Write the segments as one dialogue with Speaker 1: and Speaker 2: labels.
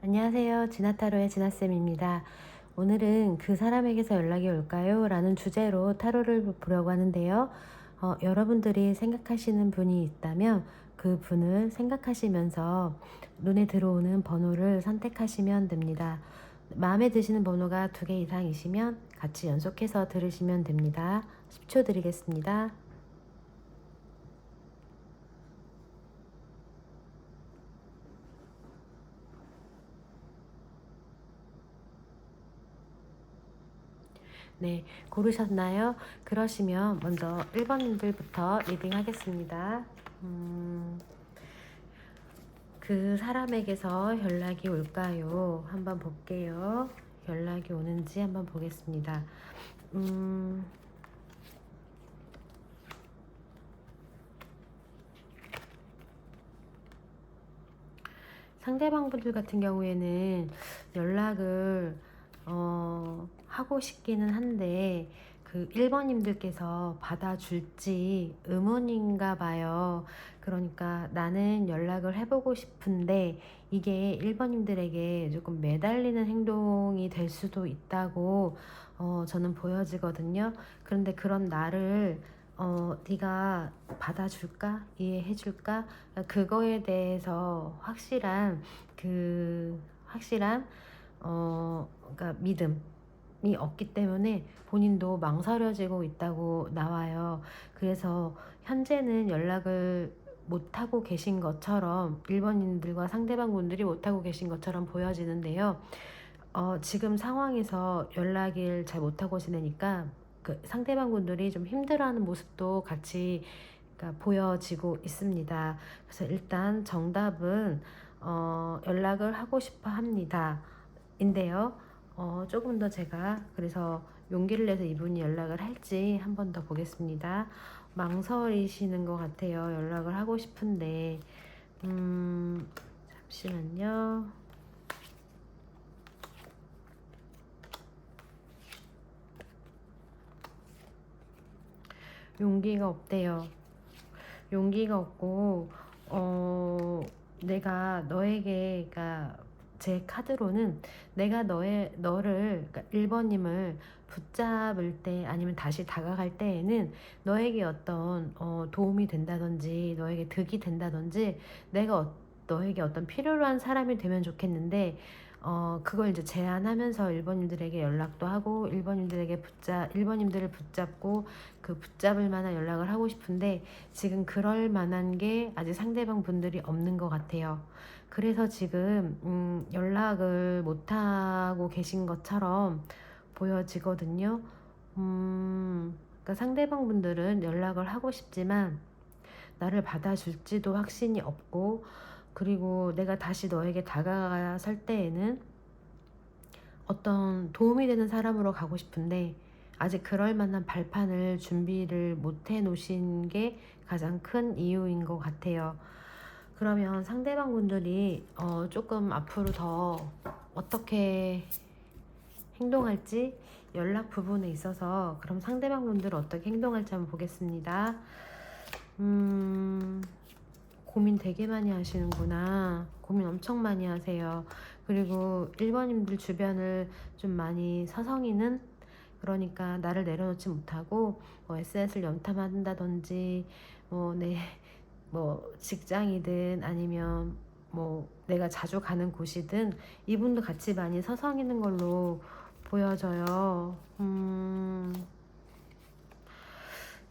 Speaker 1: 안녕하세요. 진화타로의 진화쌤입니다. 오늘은 그 사람에게서 연락이 올까요? 라는 주제로 타로를 보려고 하는데요. 여러분들이 생각하시는 분이 있다면 그 분을 생각하시면서 눈에 들어오는 번호를 선택하시면 됩니다. 마음에 드시는 번호가 2개 이상이시면 같이 연속해서 들으시면 됩니다. 10초 드리겠습니다. 네, 고르셨나요? 그러시면 먼저 1번님들부터 리딩하겠습니다. 그 사람에게서 연락이 올까요? 한번 볼게요. 연락이 오는지 한번 보겠습니다. 상대방 분들 같은 경우에는 연락을 하고 싶기는 한데 그 1번님들께서 받아줄지 의문인가 봐요. 그러니까 나는 연락을 해보고 싶은데 이게 1번님들에게 조금 매달리는 행동이 될 수도 있다고 저는 보여지거든요. 그런데 그런 나를 네가 받아줄까? 이해해줄까? 그거에 대해서 확실한 그러니까 믿음이 없기 때문에 본인도 망설여지고 있다고 나와요. 그래서 현재는 연락을 못하고 계신 것처럼 1번님들과 상대방 분들이 못하고 계신 것처럼 보여지는데요. 지금 상황에서 연락을 잘 못하고 지내니까 그 상대방 분들이 좀 힘들어하는 모습도 같이 그러니까 보여지고 있습니다. 그래서 일단 정답은 연락을 하고 싶어 합니다. 인데요. 조금 더 제가 그래서 용기를 내서 이분이 연락을 할지 한 번 더 보겠습니다. 망설이시는 것 같아요. 연락을 하고 싶은데 잠시만요. 용기가 없대요. 용기가 없고 내가 너에게 그러니까 제 카드로는 내가 너를 그러니까 1번님을 붙잡을 때 아니면 다시 다가갈 때에는 너에게 어떤 도움이 된다든지 너에게 득이 된다든지 너에게 어떤 필요로 한 사람이 되면 좋겠는데 그걸 이제 제안하면서 1번님들에게 연락도 하고 1번님들을 붙잡고 그 붙잡을 만한 연락을 하고 싶은데 지금 그럴 만한 게 아직 상대방 분들이 없는 것 같아요. 그래서 지금 연락을 못하고 계신 것처럼 보여지거든요. 그러니까 상대방 분들은 연락을 하고 싶지만 나를 받아줄지도 확신이 없고 그리고 내가 다시 너에게 다가설 때에는 어떤 도움이 되는 사람으로 가고 싶은데 아직 그럴 만한 발판을 준비를 못 해 놓으신 게 가장 큰 이유인 것 같아요. 그러면 상대방 분들이 조금 앞으로 더 어떻게 행동할지 연락 부분에 있어서 그럼 상대방 분들은 어떻게 행동할지 한번 보겠습니다. 고민 되게 많이 하시는구나. 고민 엄청 많이 하세요. 그리고 1번님들 주변을 좀 많이 서성이는 그러니까 나를 내려놓지 못하고 SNS를 염탐한다든지 뭐 직장이든 아니면 뭐 내가 자주 가는 곳이든 이분도 같이 많이 서성이는 걸로 보여져요.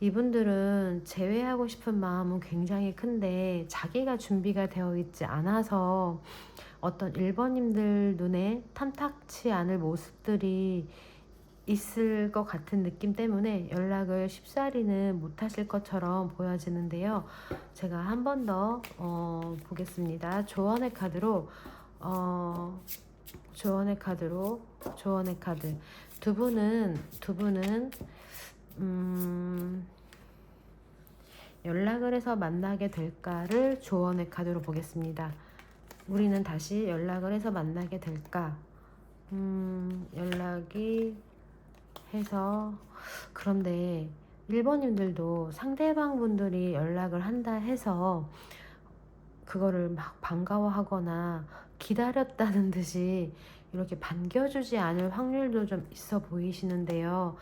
Speaker 1: 이분들은 제외하고 싶은 마음은 굉장히 큰데 자기가 준비가 되어 있지 않아서 어떤 1번님들 눈에 탐탁치 않을 모습들이 있을 것 같은 느낌 때문에 연락을 쉽사리는 못하실 것처럼 보여지는데요. 제가 한 번 더 보겠습니다. 조언의 카드로 조언의 카드 두 분은 연락을 해서 만나게 될까를 조언의 카드로 보겠습니다. 우리는 다시 연락을 해서 만나게 될까? 연락이 해서 그런데 1번님들도 상대방 분들이 연락을 한다 해서 그거를 막 반가워하거나 기다렸다는 듯이 이렇게 반겨주지 않을 확률도 좀 있어 보이시는데요.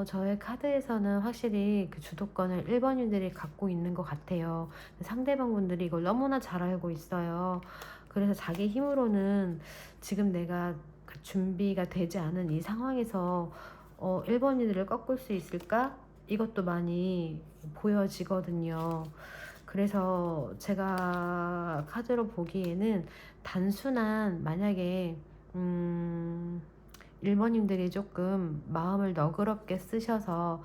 Speaker 1: 저의 카드에서는 확실히 그 주도권을 1번님들이 갖고 있는 것 같아요. 상대방 분들이 이걸 너무나 잘 알고 있어요. 그래서 자기 힘으로는 지금 내가 그 준비가 되지 않은 이 상황에서 1번님들을 꺾을 수 있을까? 이것도 많이 보여지거든요. 그래서 제가 카드로 보기에는 단순한 만약에 1번님들이 조금 마음을 너그럽게 쓰셔서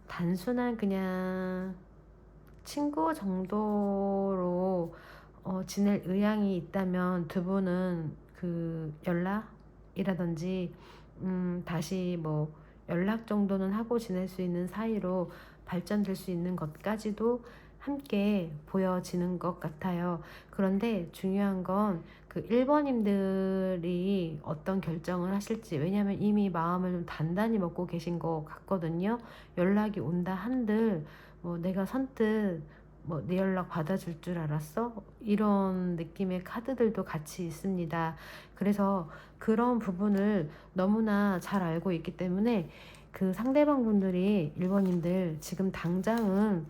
Speaker 1: 단순한 그냥 친구 정도로 지낼 의향이 있다면 두 분은 그 연락이라든지 다시 뭐 연락 정도는 하고 지낼 수 있는 사이로 발전될 수 있는 것까지도 함께 보여지는 것 같아요. 그런데 중요한 건 그 1번님들이 어떤 결정을 하실지, 왜냐면 이미 마음을 좀 단단히 먹고 계신 것 같거든요. 연락이 온다 한들 뭐 내가 선뜻 뭐 네 연락 받아줄 줄 알았어? 이런 느낌의 카드들도 같이 있습니다. 그래서 그런 부분을 너무나 잘 알고 있기 때문에 그 상대방 분들이 1번님들 지금 당장은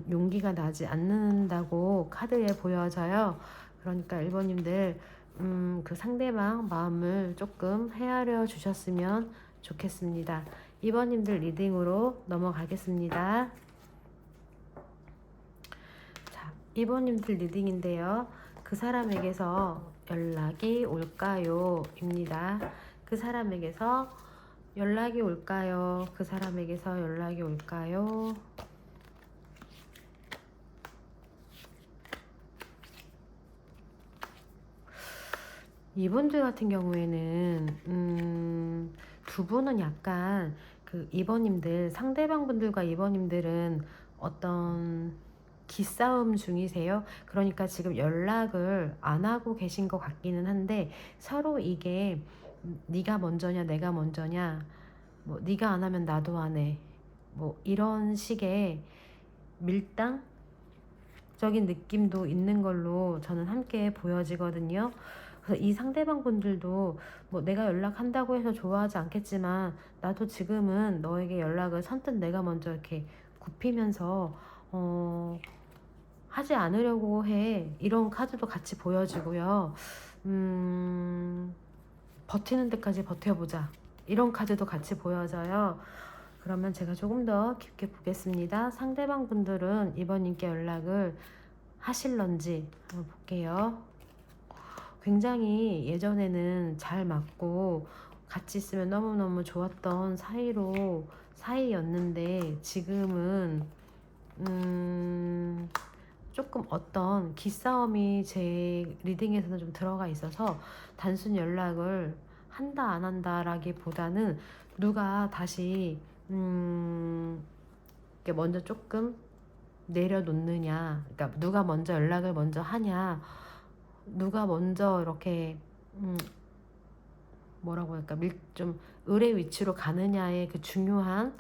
Speaker 1: 용기가 나지 않는다고 카드에 보여져요. 그러니까 1번님들 그 상대방 마음을 조금 헤아려 주셨으면 좋겠습니다. 2번님들 리딩으로 넘어가겠습니다. 자, 2번님들 리딩인데요. 그 사람에게서 연락이 올까요? 입니다. 그 사람에게서 연락이 올까요? 그 사람에게서 연락이 올까요? 이분들 같은 경우에는 두 분은 약간 그 2번님들, 상대방 분들과 2번님들은 어떤 기싸움 중이세요. 그러니까 지금 연락을 안 하고 계신 것 같기는 한데 서로 이게 네가 먼저냐 내가 먼저냐, 뭐 네가 안 하면 나도 안 해, 뭐 이런 식의 밀당적인 느낌도 있는 걸로 저는 함께 보여지거든요. 그래서 이 상대방 분들도 뭐 내가 연락한다고 해서 좋아하지 않겠지만 나도 지금은 너에게 연락을 선뜻 내가 먼저 이렇게 굽히면서 하지 않으려고 해. 이런 카드도 같이 보여지고요. 버티는 데까지 버텨보자. 이런 카드도 같이 보여져요. 그러면 제가 조금 더 깊게 보겠습니다. 상대방 분들은 이번님께 연락을 하실런지 한번 볼게요. 굉장히 예전에는 잘 맞고 같이 있으면 너무너무 좋았던 사이였는데 지금은 조금 어떤 기싸움이 제 리딩에서는 좀 들어가 있어서 단순 연락을 한다 안 한다라기보다는 누가 다시 이렇게 먼저 조금 내려놓느냐, 그러니까 누가 먼저 연락을 먼저 하냐, 누가 먼저 이렇게 뭐라고 할까, 좀 을의 위치로 가느냐의 그 중요한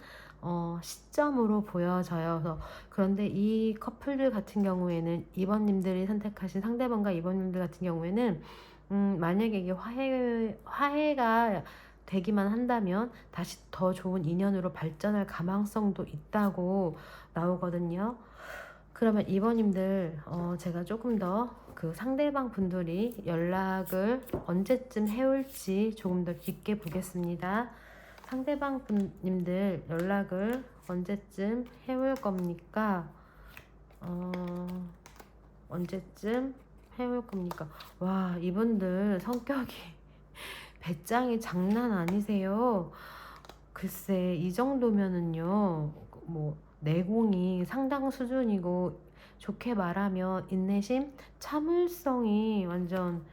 Speaker 1: 시점으로 보여져요. 그래서 그런데 이 커플들 같은 경우에는 2번님들이 선택하신 상대방과 2번님들 같은 경우에는 만약에 이게 화해가 되기만 한다면 다시 더 좋은 인연으로 발전할 가망성도 있다고 나오거든요. 그러면 2번님들 제가 조금 더 그 상대방 분들이 연락을 언제쯤 해올지 조금 더 깊게 보겠습니다. 상대방 분님들 연락을 언제쯤 해올 겁니까? 언제쯤 해올 겁니까? 와, 이분들 성격이 배짱이 장난 아니세요. 글쎄, 이 정도면은요, 뭐 내공이 상당 수준이고, 좋게 말하면 인내심, 참을성이 완전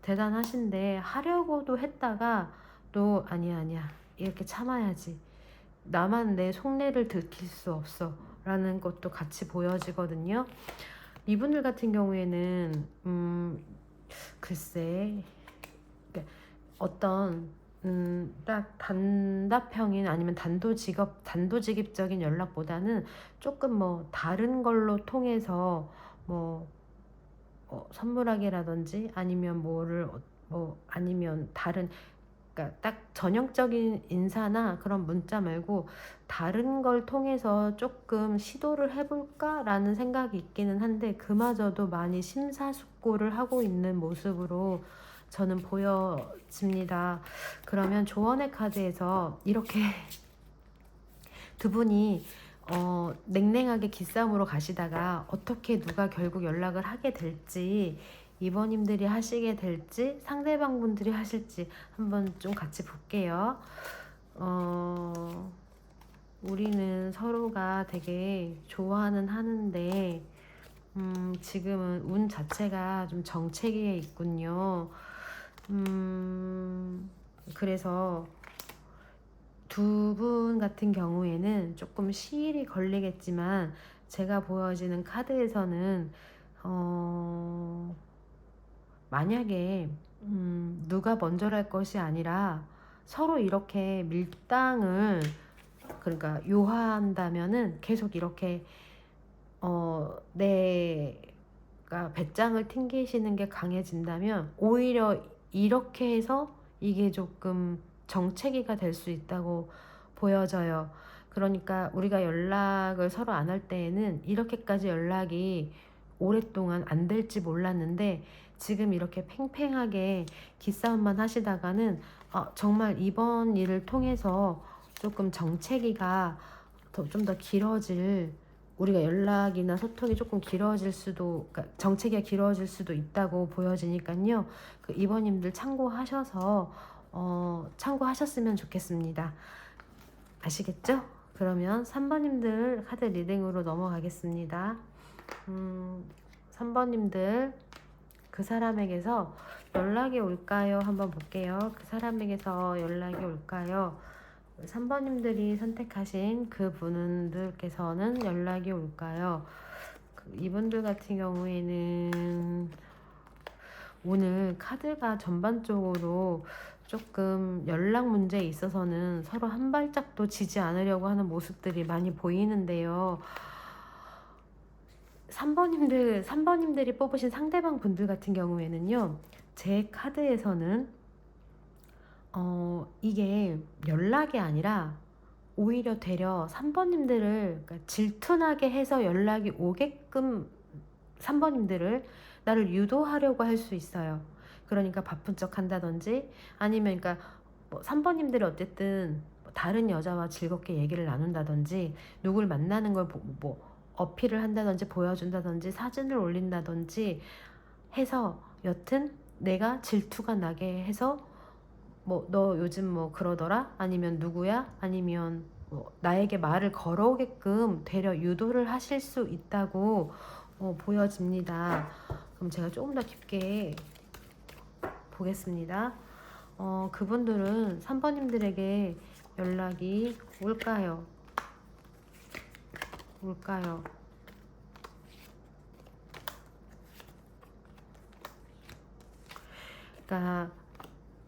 Speaker 1: 대단하신데, 하려고도 했다가 또 아니야 이렇게 참아야지, 나만 내 속내를 들킬 수 없어 라는 것도 같이 보여지거든요. 이분들 같은 경우에는 글쎄, 어떤 딱 단답형인 아니면 단도직입적인 연락보다는 조금 뭐 다른 걸로 통해서 뭐 선물하기라든지 아니면 아니면 다른, 그러니까 딱 전형적인 인사나 그런 문자 말고 다른 걸 통해서 조금 시도를 해볼까라는 생각이 있기는 한데, 그마저도 많이 심사숙고를 하고 있는 모습으로 저는 보여집니다. 그러면 조언의 카드에서 이렇게 두 분이 냉랭하게 기싸움으로 가시다가 어떻게 누가 결국 연락을 하게 될지, 이번님들이 하시게 될지 상대방 분들이 하실지 한번 좀 같이 볼게요. 우리는 서로가 되게 좋아는 하는데 지금은 운 자체가 좀 정체기에 있군요. 그래서 두 분 같은 경우에는 조금 시일이 걸리겠지만, 제가 보여지는 카드에서는 만약에 누가 먼저랄 것이 아니라 서로 이렇게 밀당을, 그러니까 요한다면은 계속 이렇게 내가 배짱을 튕기시는 게 강해진다면 오히려 이렇게 해서 이게 조금 정체기가 될 수 있다고 보여져요. 그러니까 우리가 연락을 서로 안 할 때에는 이렇게까지 연락이 오랫동안 안 될지 몰랐는데, 지금 이렇게 팽팽하게 기싸움만 하시다가는 정말 이번 일을 통해서 조금 정체기가 좀 더 길어질, 우리가 연락이나 소통이 조금 길어질 수도, 그러니까 정체기가 길어질 수도 있다고 보여지니까요. 그 이번님들 참고하셨으면 좋겠습니다. 아시겠죠? 그러면 3번님들 카드 리딩으로 넘어가겠습니다. 3번님들 그 사람에게서 연락이 올까요? 한번 볼게요. 그 사람에게서 연락이 올까요? 3번님들이 선택하신 그 분들께서는 연락이 올까요? 이분들 같은 경우에는 오늘 카드가 전반적으로 조금 연락 문제에 있어서는 서로 한 발짝도 지지 않으려고 하는 모습들이 많이 보이는데요. 3번님들이 뽑으신 상대방 분들 같은 경우에는요, 제 카드에서는 이게 연락이 아니라 오히려 되려 3번님들을, 그러니까 질투나게 해서 연락이 오게끔 3번님들을 나를 유도하려고 할 수 있어요. 그러니까 바쁜 척 한다든지, 아니면 그러니까 3번님들이 어쨌든 다른 여자와 즐겁게 얘기를 나눈다든지, 누굴 만나는 걸 어필을 한다든지 보여준다든지 사진을 올린다든지 해서, 여튼 내가 질투가 나게 해서 너 요즘 그러더라? 아니면 누구야? 아니면 나에게 말을 걸어오게끔 되려 유도를 하실 수 있다고 보여집니다. 그럼 제가 조금 더 깊게 보겠습니다. 그분들은 3번님들에게 연락이 올까요? 그러니까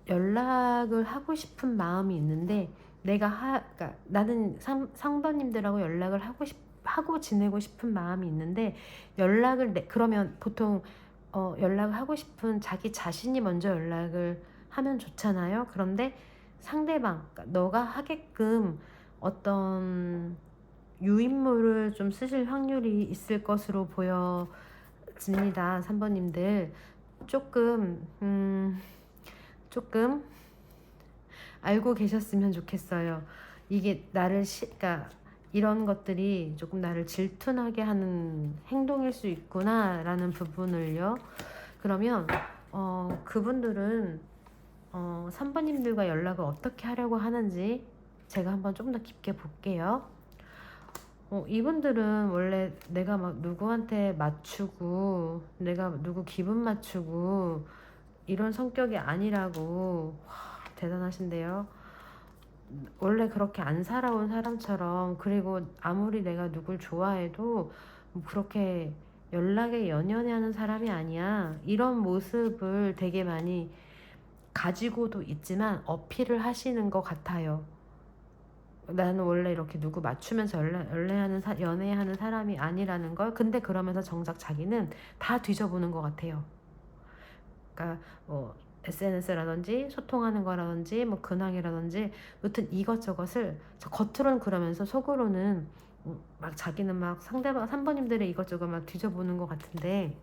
Speaker 1: 연락을 하고 싶은 마음이 있는데, 그러니까 나는 상번님들하고 연락을 하고 지내고 싶은 마음이 있는데, 그러면 보통 연락을 하고 싶은 자기 자신이 먼저 연락을 하면 좋잖아요. 그런데 상대방, 그러니까 너가 하게끔 어떤 유인물을 좀 쓰실 확률이 있을 것으로 보여집니다. 3번님들 조금 알고 계셨으면 좋겠어요. 이게 그러니까 이런 것들이 조금 나를 질투나게 하는 행동일 수 있구나라는 부분을요. 그러면 그분들은 3번님들과 연락을 어떻게 하려고 하는지 제가 한번 좀 더 깊게 볼게요. 이분들은 원래 내가 막 누구한테 맞추고 내가 누구 기분 맞추고 이런 성격이 아니라고. 대단하신데요. 원래 그렇게 안 살아온 사람처럼, 그리고 아무리 내가 누굴 좋아해도 그렇게 연락에 연연해하는 사람이 아니야. 이런 모습을 되게 많이 가지고도 있지만 어필을 하시는 것 같아요. 나는 원래 이렇게 누구 맞추면서 연애하는 사람이 아니라는 걸. 근데 그러면서 정작 자기는 다 뒤져보는 것 같아요. 그러니까 뭐 SNS라든지 소통하는 거라든지 뭐 근황이라든지 무튼 이것저것을 겉으로는 그러면서 속으로는 막 자기는 막 상대방 3번님들의 이것저것 막 뒤져보는 것 같은데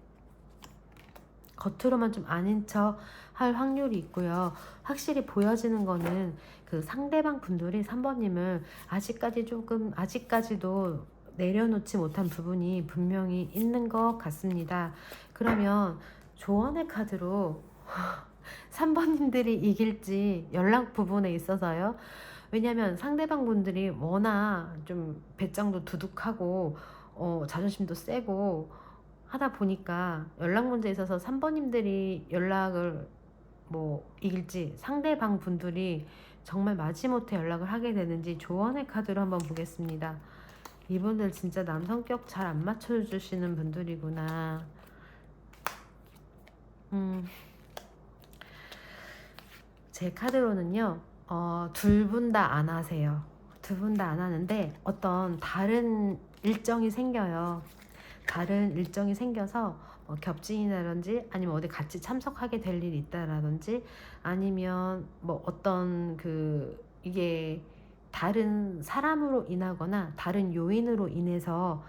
Speaker 1: 겉으로만 좀 아닌 척 할 확률이 있고요. 확실히 보여지는 거는 그 상대방 분들이 3번님을 아직까지도 내려놓지 못한 부분이 분명히 있는 것 같습니다. 그러면 조언의 카드로 3번님들이 이길지 연락 부분에 있어서요. 왜냐면 상대방 분들이 워낙 좀 배짱도 두둑하고 자존심도 세고 하다 보니까 연락 문제에 있어서 3번님들이 연락을 뭐 이길지, 상대방 분들이 정말 마지못해 연락을 하게 되는지 조언의 카드로 한번 보겠습니다. 이분들 진짜 남 성격 잘 안 맞춰주시는 분들이구나. 제 카드로는요, 둘 분 다 안 하세요. 두 분 다 안 하는데 어떤 다른 일정이 생겨요. 다른 일정이 생겨서 겹친이라든지 아니면 어디 같이 참석하게 될 일이 있다라든지 아니면 뭐 어떤 이게 다른 사람으로 인하거나 다른 요인으로 인해서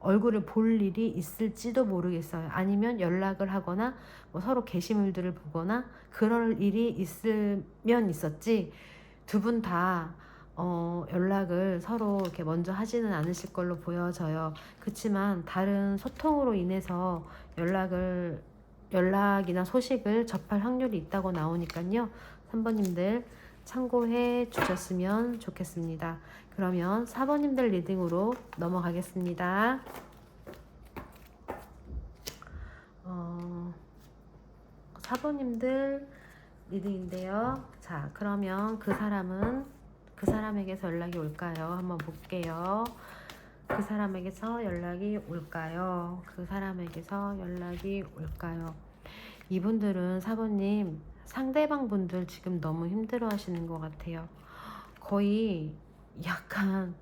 Speaker 1: 얼굴을 볼 일이 있을지도 모르겠어요. 아니면 연락을 하거나 뭐 서로 게시물들을 보거나 그럴 일이 있으면 있었지 두 분 다 연락을 서로 이렇게 먼저 하지는 않으실 걸로 보여져요. 그렇지만 다른 소통으로 인해서 연락이나 소식을 접할 확률이 있다고 나오니까요. 3번님들 참고해 주셨으면 좋겠습니다. 그러면 4번님들 리딩으로 넘어가겠습니다. 4번님들 리딩인데요. 자, 그러면 그 사람에게서 연락이 올까요? 한번 볼게요. 그 사람에게서 연락이 올까요? 그 사람에게서 연락이 올까요? 이분들은 4번님 상대방 분들 지금 너무 힘들어 하시는 것 같아요. 거의 약간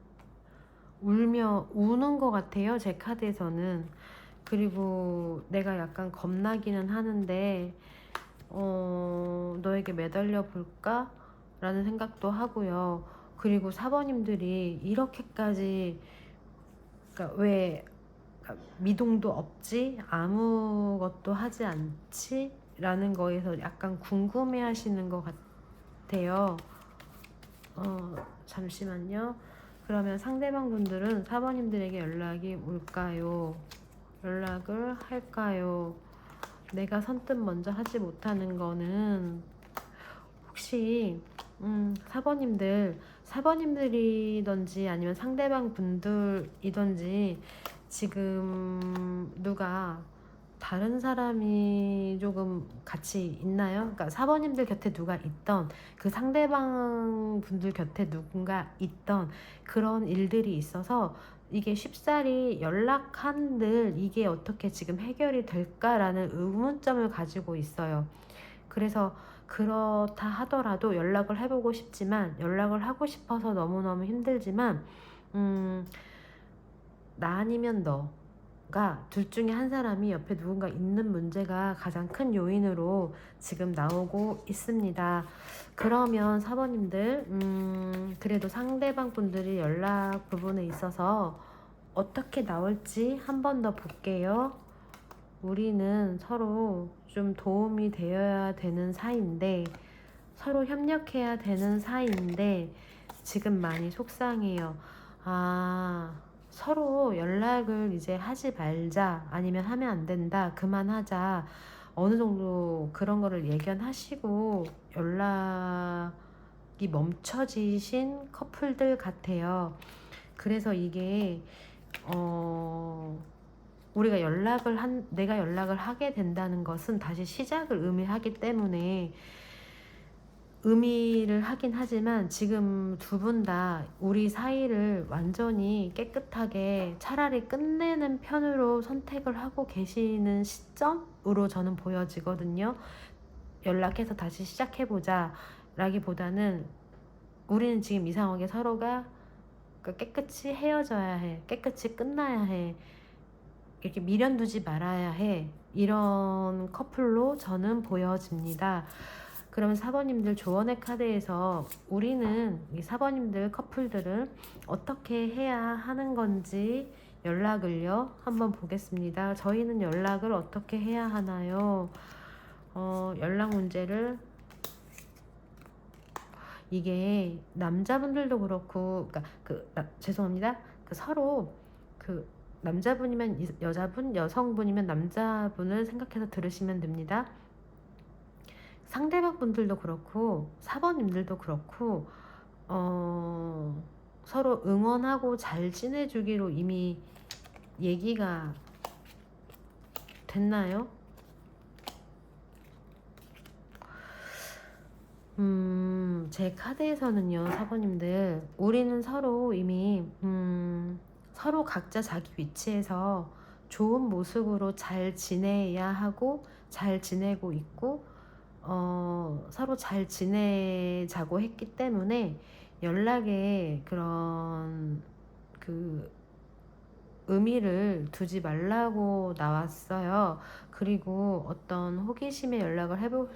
Speaker 1: 우는 것 같아요. 제 카드에서는. 그리고 내가 약간 겁나기는 하는데 너에게 매달려 볼까? 라는 생각도 하고요. 그리고 4번님들이 이렇게까지 그러니까 왜 미동도 없지? 아무것도 하지 않지? 라는 거에서 약간 궁금해 하시는 것 같아요. 잠시만요. 그러면 상대방 분들은 4번님들에게 연락이 올까요? 연락을 할까요? 내가 선뜻 먼저 하지 못하는 거는 혹시 4번님들이든지 아니면 상대방 분들이든지 지금 누가 다른 사람이 조금 같이 있나요? 그러니까 4번님들 곁에 누가 있던 그 상대방 분들 곁에 누군가 있던 그런 일들이 있어서 이게 쉽사리 연락한들 이게 어떻게 지금 해결이 될까라는 의문점을 가지고 있어요. 그래서 그렇다 하더라도 연락을 해보고 싶지만 연락을 하고 싶어서 너무너무 힘들지만 나 아니면 너가 둘 중에 한 사람이 옆에 누군가 있는 문제가 가장 큰 요인으로 지금 나오고 있습니다. 그러면 4번님들 그래도 상대방 분들이 연락 부분에 있어서 어떻게 나올지 한 번 더 볼게요. 우리는 서로 좀 도움이 되어야 되는 사이인데 서로 협력해야 되는 사이인데 지금 많이 속상해요. 서로 연락을 이제 하지 말자 아니면 하면 안 된다 그만하자 어느 정도 그런 거를 예견하시고 연락이 멈춰지신 커플들 같아요. 그래서 이게 내가 연락을 하게 된다는 것은 다시 시작을 의미하기 때문에 의미를 하긴 하지만 지금 두 분 다 우리 사이를 완전히 깨끗하게 차라리 끝내는 편으로 선택을 하고 계시는 시점으로 저는 보여지거든요. 연락해서 다시 시작해보자 라기보다는 우리는 지금 이 상황에 서로가 그러니까 깨끗이 헤어져야 해. 깨끗이 끝나야 해. 이렇게 미련 두지 말아야 해. 이런 커플로 저는 보여집니다. 그러면 사번님들 조언의 카드에서 우리는 이 사번님들 커플들은 어떻게 해야 하는 건지 연락을요 한번 보겠습니다. 저희는 연락을 어떻게 해야 하나요? 연락 문제를, 이게 남자분들도 그렇고, 그러니까 죄송합니다. 서로 남자분이면 여자분, 여성분이면 남자분을 생각해서 들으시면 됩니다. 상대방 분들도 그렇고 사번님들도 그렇고 서로 응원하고 잘 지내주기로 이미 얘기가 됐나요? 제 카드에서는요, 사번님들, 우리는 서로 이미 서로 각자 자기 위치에서 좋은 모습으로 잘 지내야 하고 잘 지내고 있고 서로 잘 지내자고 했기 때문에 연락에 그런 의미를 두지 말라고 나왔어요. 그리고 어떤 호기심에 연락을 해볼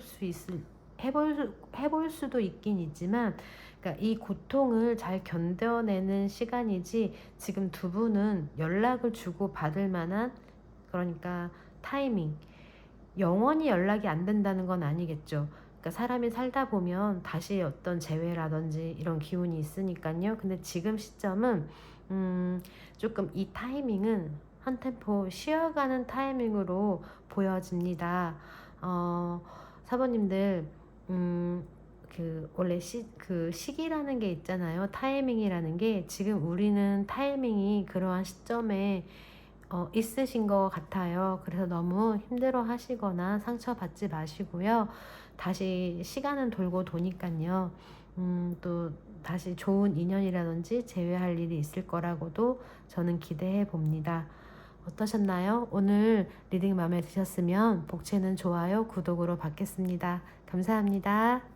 Speaker 1: 수도 있긴 있지만, 그러니까 이 고통을 잘 견뎌내는 시간이지, 지금 두 분은 연락을 주고 받을 만한, 그러니까 타이밍, 영원히 연락이 안 된다는 건 아니겠죠. 그러니까 사람이 살다 보면 다시 어떤 재회라든지 이런 기운이 있으니까요. 근데 지금 시점은 조금 이 타이밍은 한 템포 쉬어가는 타이밍으로 보여집니다. 사모님들, 원래 시기라는 게 있잖아요. 타이밍이라는 게, 지금 우리는 타이밍이 그러한 시점에 있으신 것 같아요. 그래서 너무 힘들어 하시거나 상처받지 마시고요. 다시 시간은 돌고 도니까요. 또 다시 좋은 인연이라든지 재회할 일이 있을 거라고도 저는 기대해 봅니다. 어떠셨나요? 오늘 리딩 마음에 드셨으면 복채는 좋아요, 구독으로 받겠습니다. 감사합니다.